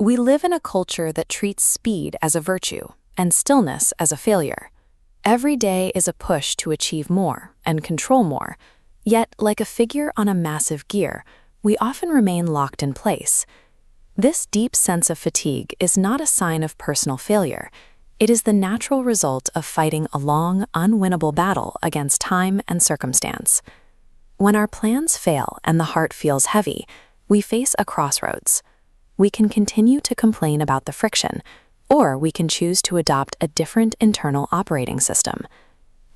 We live in a culture that treats speed as a virtue and stillness as a failure. Every day is a push to achieve more and control more, yet, like a figure on a massive gear, we often remain locked in place. This deep sense of fatigue is not a sign of personal failure. It is the natural result of fighting a long, unwinnable battle against time and circumstance. When our plans fail and the heart feels heavy, we face a crossroads. We can continue to complain about the friction, or we can choose to adopt a different internal operating system.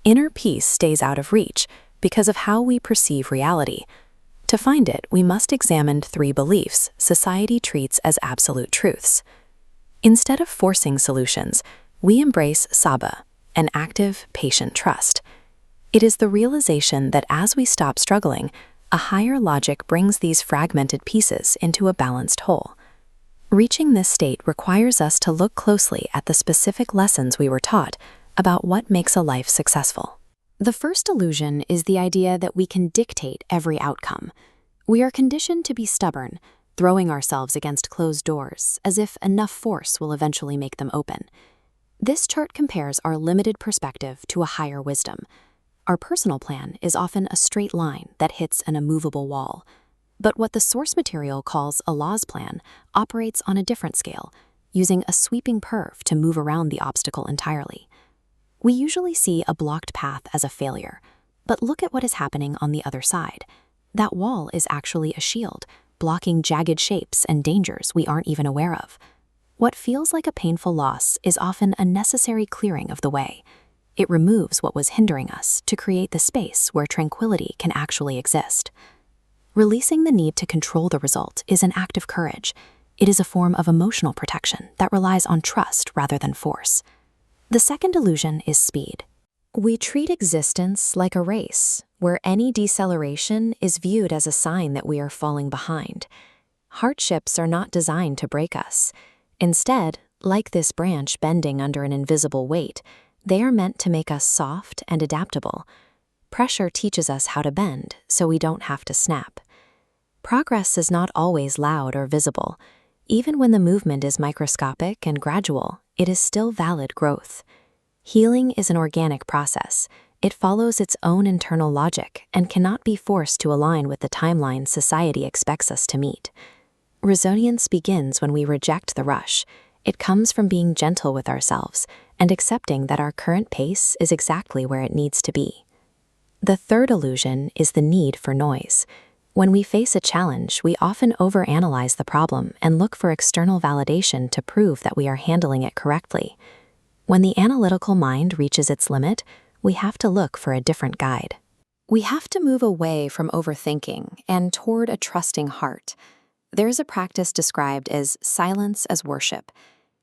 Inner peace stays out of reach because of how we perceive reality. To find it, we must examine 3 beliefs society treats as absolute truths. Instead of forcing solutions, we embrace Sabr, an active, patient trust. It is the realization that as we stop struggling, a higher logic brings these fragmented pieces into a balanced whole. Reaching this state requires us to look closely at the specific lessons we were taught about what makes a life successful. The first illusion is the idea that we can dictate every outcome. We are conditioned to be stubborn, throwing ourselves against closed doors as if enough force will eventually make them open. This chart compares our limited perspective to a higher wisdom. Our personal plan is often a straight line that hits an immovable wall. But what the source material calls Allah's plan operates on a different scale, using a sweeping perf to move around the obstacle entirely. We usually see a blocked path as a failure, but look at what is happening on the other side. That wall is actually a shield, blocking jagged shapes and dangers we aren't even aware of. What feels like a painful loss is often a necessary clearing of the way. It removes what was hindering us to create the space where tranquility can actually exist. Releasing the need to control the result is an act of courage. It is a form of emotional protection that relies on trust rather than force. The second illusion is speed. We treat existence like a race, where any deceleration is viewed as a sign that we are falling behind. Hardships are not designed to break us. Instead, like this branch bending under an invisible weight, they are meant to make us soft and adaptable. Pressure teaches us how to bend, so we don't have to snap. Progress is not always loud or visible. Even when the movement is microscopic and gradual, it is still valid growth. Healing is an organic process. It follows its own internal logic and cannot be forced to align with the timeline society expects us to meet. Resilience begins when we reject the rush. It comes from being gentle with ourselves and accepting that our current pace is exactly where it needs to be. The third illusion is the need for noise. When we face a challenge, we often overanalyze the problem and look for external validation to prove that we are handling it correctly. When the analytical mind reaches its limit, we have to look for a different guide. We have to move away from overthinking and toward a trusting heart. There is a practice described as silence as worship.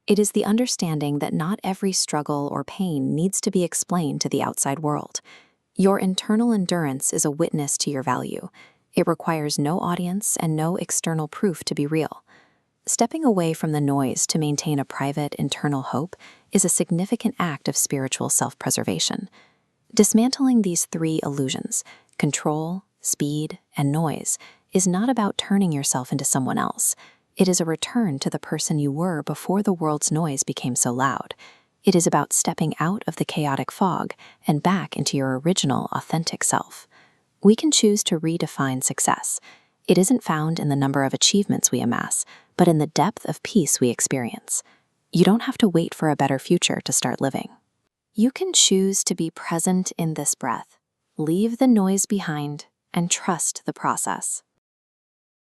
It is the understanding that not every struggle or pain needs to be explained to the outside world. Your internal endurance is a witness to your value. It requires no audience and no external proof to be real. Stepping away from the noise to maintain a private internal hope is a significant act of spiritual self-preservation. Dismantling these 3 illusions, control, speed, and noise, is not about turning yourself into someone else. It is a return to the person you were before the world's noise became so loud. It is about stepping out of the chaotic fog and back into your original, authentic self. We can choose to redefine success. It isn't found in the number of achievements we amass, but in the depth of peace we experience. You don't have to wait for a better future to start living. You can choose to be present in this breath, leave the noise behind, and trust the process.